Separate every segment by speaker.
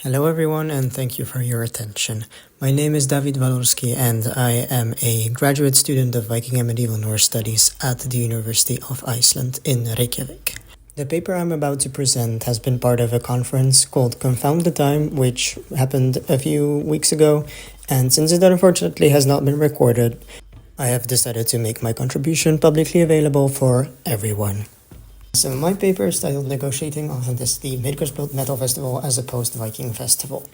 Speaker 1: Hello everyone and thank you for your attention. My name is David Walorski and I am a graduate student of Viking and Medieval Norse Studies at the University of Iceland in Reykjavik. The paper I'm about to present has been part of a conference called Confound the Time, which happened a few weeks ago, and since it unfortunately has not been recorded, I have decided to make my contribution publicly available for everyone. So my paper is titled Negotiating Authenticity, Midgardsblot Metal Festival as a Post-Viking Festival.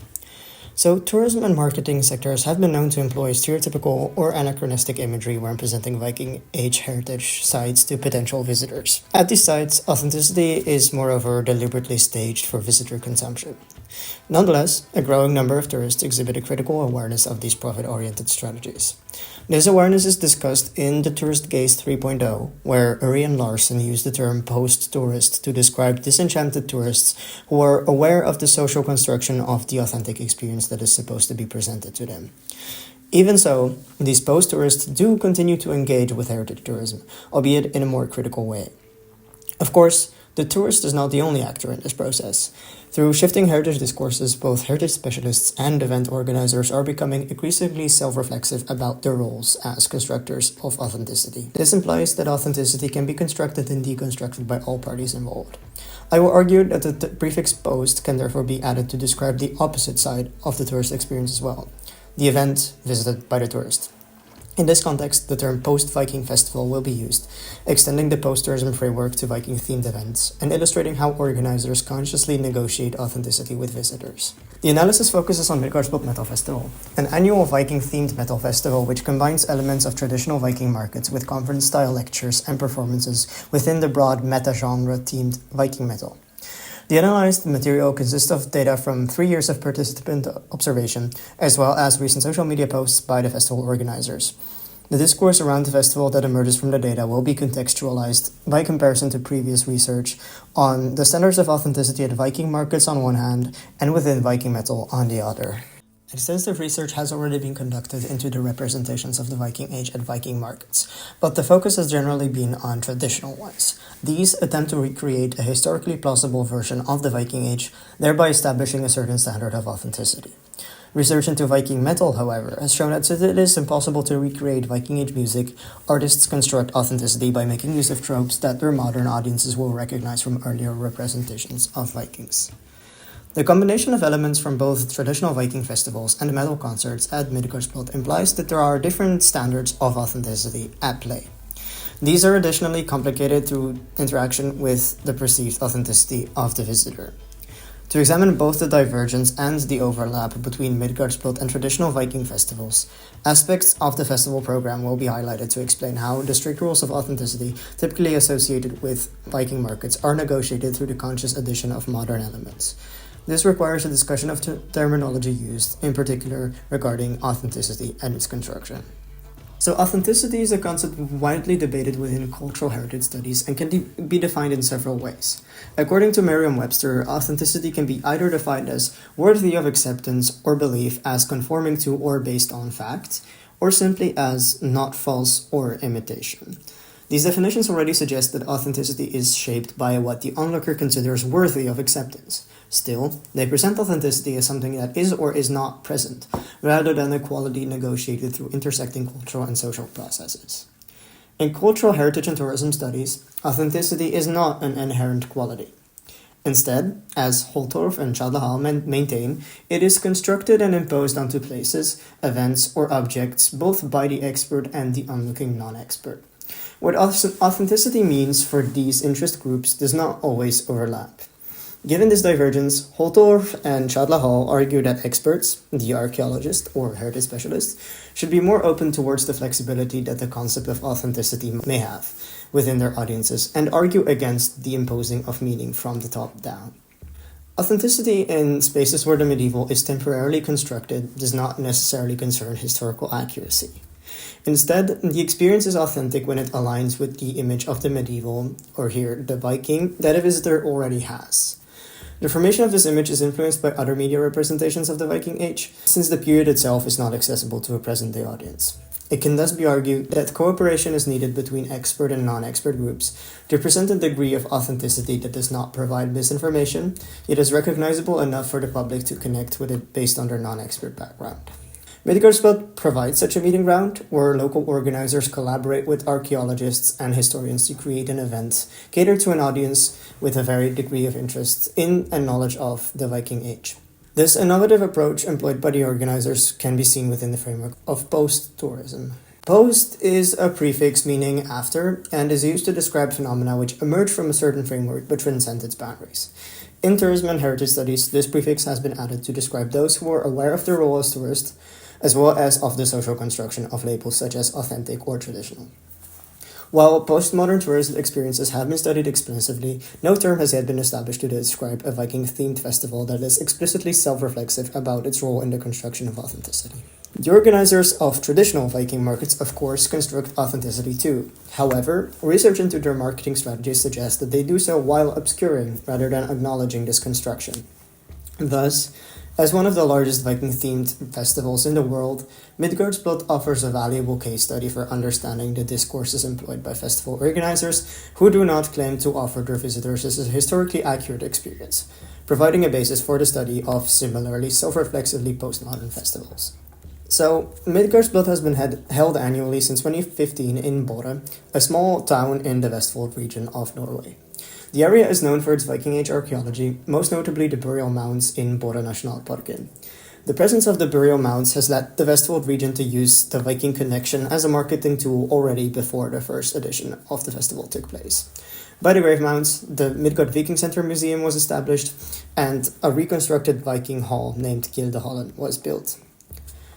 Speaker 1: So tourism and marketing sectors have been known to employ stereotypical or anachronistic imagery when presenting Viking Age heritage sites to potential visitors. At these sites, authenticity is moreover deliberately staged for visitor consumption. Nonetheless, a growing number of tourists exhibit a critical awareness of these profit-oriented strategies. This awareness is discussed in the Tourist Gaze 3.0, where Uri and Larson use the term post-tourist to describe disenchanted tourists who are aware of the social construction of the authentic experience that is supposed to be presented to them. Even so, these post-tourists do continue to engage with heritage tourism, albeit in a more critical way. Of course, the tourist is not the only actor in this process. Through shifting heritage discourses, both heritage specialists and event organizers are becoming increasingly self-reflexive about their roles as constructors of authenticity. This implies that authenticity can be constructed and deconstructed by all parties involved. I will argue that the prefix post can therefore be added to describe the opposite side of the tourist experience as well, the event visited by the tourist. In this context, the term Post-Viking Festival will be used, extending the post-tourism framework to Viking-themed events and illustrating how organizers consciously negotiate authenticity with visitors. The analysis focuses on Midgardsblot Metal Festival, an annual Viking-themed metal festival which combines elements of traditional Viking markets with conference-style lectures and performances within the broad meta-genre-themed Viking metal. The analyzed material consists of data from 3 years of participant observation, as well as recent social media posts by the festival organizers. The discourse around the festival that emerges from the data will be contextualized by comparison to previous research on the standards of authenticity at Viking markets on one hand and within Viking metal on the other. Extensive research has already been conducted into the representations of the Viking Age at Viking markets, but the focus has generally been on traditional ones. These attempt to recreate a historically plausible version of the Viking Age, thereby establishing a certain standard of authenticity. Research into Viking metal, however, has shown that since it is impossible to recreate Viking Age music, artists construct authenticity by making use of tropes that their modern audiences will recognize from earlier representations of Vikings. The combination of elements from both traditional Viking festivals and metal concerts at Midgardsblot implies that there are different standards of authenticity at play. These are additionally complicated through interaction with the perceived authenticity of the visitor. To examine both the divergence and the overlap between Midgardsblot and traditional Viking festivals, aspects of the festival program will be highlighted to explain how the strict rules of authenticity typically associated with Viking markets are negotiated through the conscious addition of modern elements. This requires a discussion of terminology used, in particular regarding authenticity and its construction. So authenticity is a concept widely debated within cultural heritage studies and can be defined in several ways. According to Merriam-Webster, authenticity can be either defined as worthy of acceptance or belief as conforming to or based on fact, or simply as not false or imitation. These definitions already suggest that authenticity is shaped by what the onlooker considers worthy of acceptance. Still, they present authenticity as something that is or is not present, rather than a quality negotiated through intersecting cultural and social processes. In cultural heritage and tourism studies, authenticity is not an inherent quality. Instead, as Holtorf and Chadlahal maintain, it is constructed and imposed onto places, events, or objects both by the expert and the onlooking non-expert. What authenticity means for these interest groups does not always overlap. Given this divergence, Holtorf and Chadlahal argue that experts, the archaeologist or heritage specialist, should be more open towards the flexibility that the concept of authenticity may have within their audiences and argue against the imposing of meaning from the top down. Authenticity in spaces where the medieval is temporarily constructed does not necessarily concern historical accuracy. Instead, the experience is authentic when it aligns with the image of the medieval, or here, the Viking, that a visitor already has. The formation of this image is influenced by other media representations of the Viking Age, since the period itself is not accessible to a present-day audience. It can thus be argued that cooperation is needed between expert and non-expert groups to present a degree of authenticity that does not provide misinformation, yet is recognizable enough for the public to connect with it based on their non-expert background. Midgardsblot provides such a meeting ground where local organizers collaborate with archaeologists and historians to create an event catered to an audience with a varied degree of interest in and knowledge of the Viking Age. This innovative approach employed by the organizers can be seen within the framework of post-tourism. Post is a prefix meaning after and is used to describe phenomena which emerge from a certain framework but transcend its boundaries. In tourism and heritage studies, this prefix has been added to describe those who are aware of their role as tourists, as well as of the social construction of labels such as authentic or traditional. While postmodern tourism experiences have been studied extensively, no term has yet been established to describe a Viking-themed festival that is explicitly self-reflexive about its role in the construction of authenticity. The organizers of traditional Viking markets, of course, construct authenticity too. However, research into their marketing strategies suggests that they do so while obscuring rather than acknowledging this construction. Thus, as one of the largest Viking-themed festivals in the world, Midgardsblot offers a valuable case study for understanding the discourses employed by festival organizers who do not claim to offer their visitors a historically accurate experience, providing a basis for the study of similarly self-reflexively postmodern festivals. So, Midgardsblot has been held annually since 2015 in Borre, a small town in the Vestfold region of Norway. The area is known for its Viking Age archaeology, most notably the burial mounds in Borre Nationalparken. The presence of the burial mounds has led the Vestfold region to use the Viking connection as a marketing tool already before the first edition of the festival took place. By the grave mounds, the Midgard Viking Center Museum was established, and a reconstructed Viking hall named Gildehallen was built.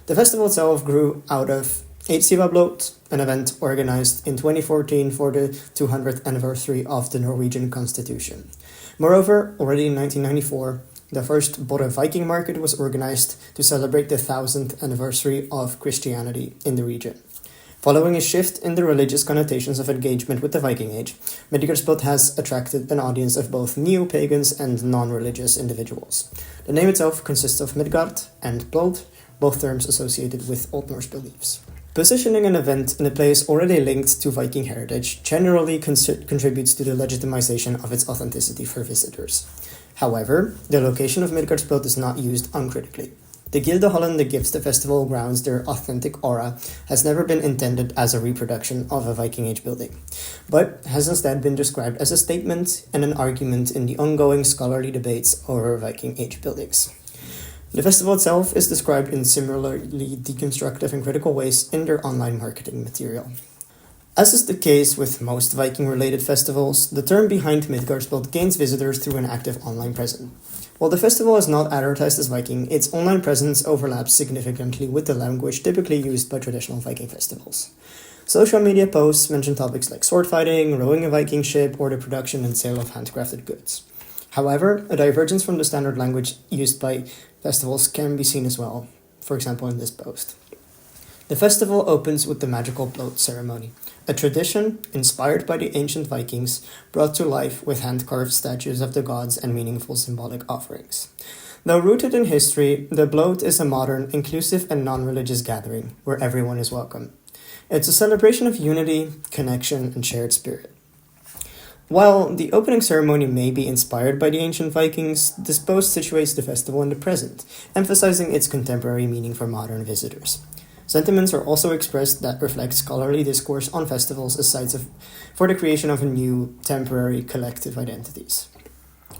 Speaker 1: The festival itself grew out of Blot, an event organized in 2014 for the 200th anniversary of the Norwegian Constitution. Moreover, already in 1994, the first Borre Viking market was organized to celebrate the 1000th anniversary of Christianity in the region. Following a shift in the religious connotations of engagement with the Viking Age, Midgardsblot has attracted an audience of both neo-pagans and non-religious individuals. The name itself consists of Midgard and Blot, both terms associated with Old Norse beliefs. Positioning an event in a place already linked to Viking heritage generally contributes to the legitimization of its authenticity for visitors. However, the location of Midgardsblot is not used uncritically. The Gildehallen that gives the festival grounds their authentic aura has never been intended as a reproduction of a Viking Age building, but has instead been described as a statement and an argument in the ongoing scholarly debates over Viking Age buildings. The festival itself is described in similarly deconstructive and critical ways in their online marketing material. As is the case with most Viking-related festivals, the term behind Midgardsblot gains visitors through an active online presence. While the festival is not advertised as Viking, its online presence overlaps significantly with the language typically used by traditional Viking festivals. Social media posts mention topics like sword fighting, rowing a Viking ship, or the production and sale of handcrafted goods. However, a divergence from the standard language used by festivals can be seen as well, for example in this post. The festival opens with the magical bloat ceremony, a tradition inspired by the ancient Vikings brought to life with hand-carved statues of the gods and meaningful symbolic offerings. Though rooted in history, the bloat is a modern, inclusive and non-religious gathering where everyone is welcome. It's a celebration of unity, connection, and shared spirit. While the opening ceremony may be inspired by the ancient Vikings, this post situates the festival in the present, emphasizing its contemporary meaning for modern visitors. Sentiments are also expressed that reflect scholarly discourse on festivals as sites for the creation of new, temporary, collective identities.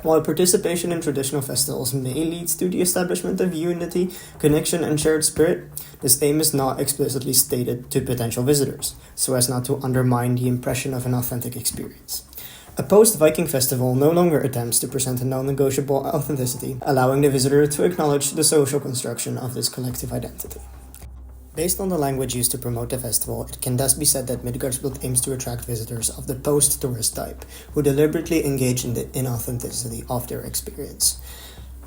Speaker 1: While participation in traditional festivals may lead to the establishment of unity, connection, and shared spirit, this aim is not explicitly stated to potential visitors, so as not to undermine the impression of an authentic experience. A post-Viking festival no longer attempts to present a non-negotiable authenticity, allowing the visitor to acknowledge the social construction of this collective identity. Based on the language used to promote the festival, it can thus be said that Midgardsblot aims to attract visitors of the post-tourist type, who deliberately engage in the inauthenticity of their experience.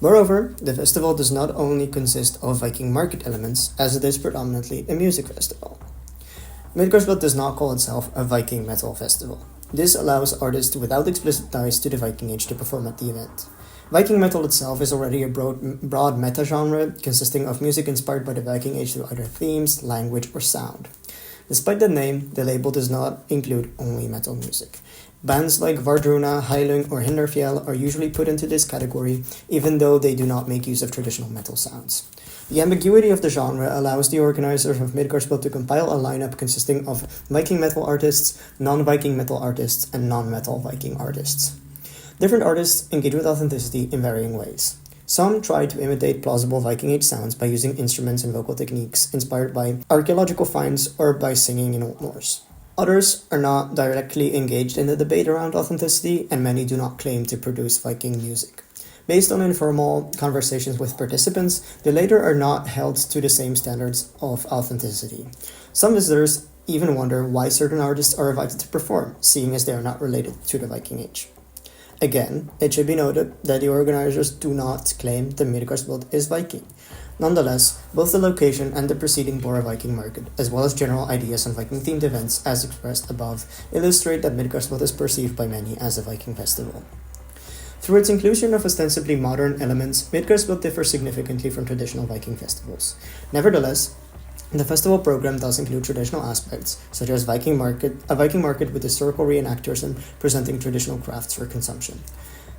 Speaker 1: Moreover, the festival does not only consist of Viking market elements, as it is predominantly a music festival. Midgardsblot does not call itself a Viking metal festival. This allows artists without explicit ties to the Viking Age to perform at the event. Viking metal itself is already a broad meta-genre consisting of music inspired by the Viking Age through either themes, language, or sound. Despite the name, the label does not include only metal music. Bands like Vardruna, Heilung, or Hinderfjell are usually put into this category, even though they do not make use of traditional metal sounds. The ambiguity of the genre allows the organizers of Midgardsblot to compile a lineup consisting of Viking metal artists, non-Viking metal artists, and non-metal Viking artists. Different artists engage with authenticity in varying ways. Some try to imitate plausible Viking Age sounds by using instruments and vocal techniques inspired by archaeological finds or by singing in Old Norse. Others are not directly engaged in the debate around authenticity, and many do not claim to produce Viking music. Based on informal conversations with participants, the latter are not held to the same standards of authenticity. Some visitors even wonder why certain artists are invited to perform, seeing as they are not related to the Viking Age. Again, it should be noted that the organizers do not claim the Midgardsblot is Viking. Nonetheless, both the location and the preceding Borre Viking market, as well as general ideas on Viking-themed events as expressed above, illustrate that Midgardsblot is perceived by many as a Viking festival. Through its inclusion of ostensibly modern elements, Midgardsblot differs significantly from traditional Viking festivals. Nevertheless, the festival program does include traditional aspects, such as a Viking market with historical reenactors and presenting traditional crafts for consumption.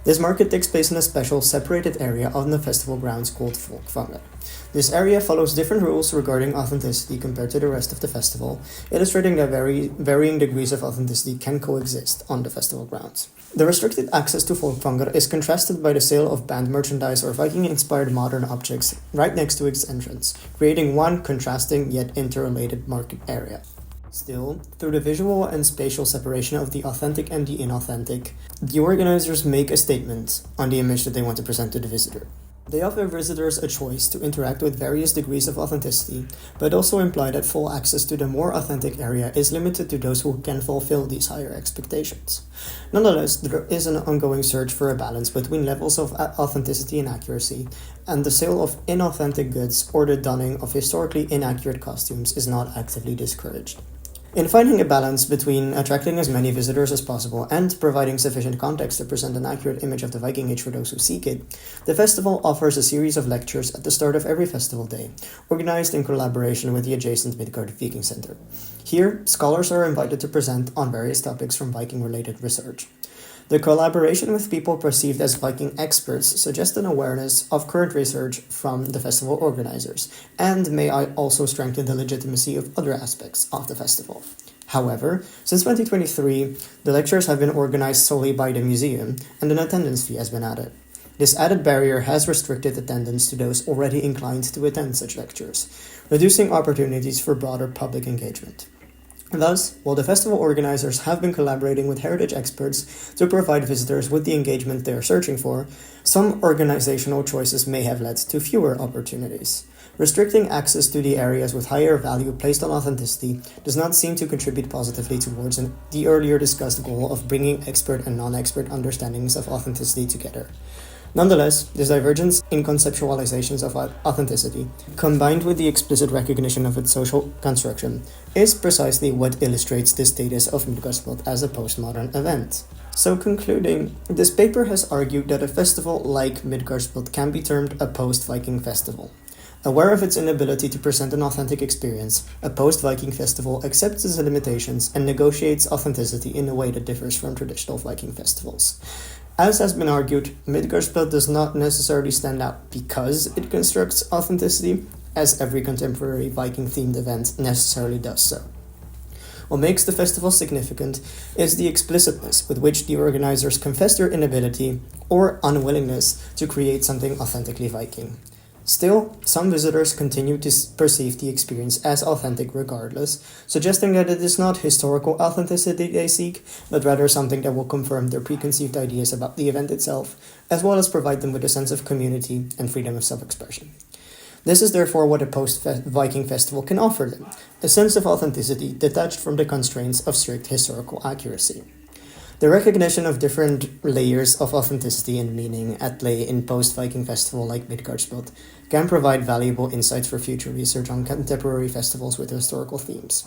Speaker 1: This market takes place in a special, separated area on the festival grounds called Confound. This area follows different rules regarding authenticity compared to the rest of the festival, illustrating that varying degrees of authenticity can coexist on the festival grounds. The restricted access to Folkvanger is contrasted by the sale of band merchandise or Viking-inspired modern objects right next to its entrance, creating one contrasting yet interrelated market area. Still, through the visual and spatial separation of the authentic and the inauthentic, the organizers make a statement on the image that they want to present to the visitor. They offer visitors a choice to interact with various degrees of authenticity, but also imply that full access to the more authentic area is limited to those who can fulfill these higher expectations. Nonetheless, there is an ongoing search for a balance between levels of authenticity and accuracy, and the sale of inauthentic goods or the donning of historically inaccurate costumes is not actively discouraged. In finding a balance between attracting as many visitors as possible and providing sufficient context to present an accurate image of the Viking Age for those who seek it, the festival offers a series of lectures at the start of every festival day, organized in collaboration with the adjacent Midgard Viking Center. Here, scholars are invited to present on various topics from Viking-related research. The collaboration with people perceived as Viking experts suggests an awareness of current research from the festival organizers, and may also strengthen the legitimacy of other aspects of the festival. However, since 2023, the lectures have been organized solely by the museum, and an attendance fee has been added. This added barrier has restricted attendance to those already inclined to attend such lectures, reducing opportunities for broader public engagement. Thus, while the festival organizers have been collaborating with heritage experts to provide visitors with the engagement they are searching for, some organizational choices may have led to fewer opportunities. Restricting access to the areas with higher value placed on authenticity does not seem to contribute positively towards the earlier discussed goal of bringing expert and non-expert understandings of authenticity together. Nonetheless, this divergence in conceptualizations of authenticity, combined with the explicit recognition of its social construction, is precisely what illustrates the status of Midgardsblot as a postmodern event. So concluding, this paper has argued that a festival like Midgardsblot can be termed a post-Viking festival. Aware of its inability to present an authentic experience, a post-Viking festival accepts its limitations and negotiates authenticity in a way that differs from traditional Viking festivals. As has been argued, Midgardsblot does not necessarily stand out because it constructs authenticity, as every contemporary Viking-themed event necessarily does so. What makes the festival significant is the explicitness with which the organizers confess their inability or unwillingness to create something authentically Viking. Still, some visitors continue to perceive the experience as authentic regardless, suggesting that it is not historical authenticity they seek, but rather something that will confirm their preconceived ideas about the event itself, as well as provide them with a sense of community and freedom of self-expression. This is therefore what a post-Viking festival can offer them, a sense of authenticity detached from the constraints of strict historical accuracy. The recognition of different layers of authenticity and meaning at play in post-Viking festival like Midgardsblot can provide valuable insights for future research on contemporary festivals with historical themes.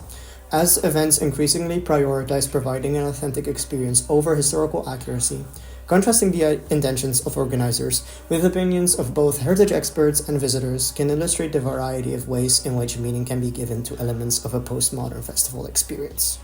Speaker 1: As events increasingly prioritize providing an authentic experience over historical accuracy, Contrasting the intentions of organizers with opinions of both heritage experts and visitors can illustrate the variety of ways in which meaning can be given to elements of a postmodern festival experience.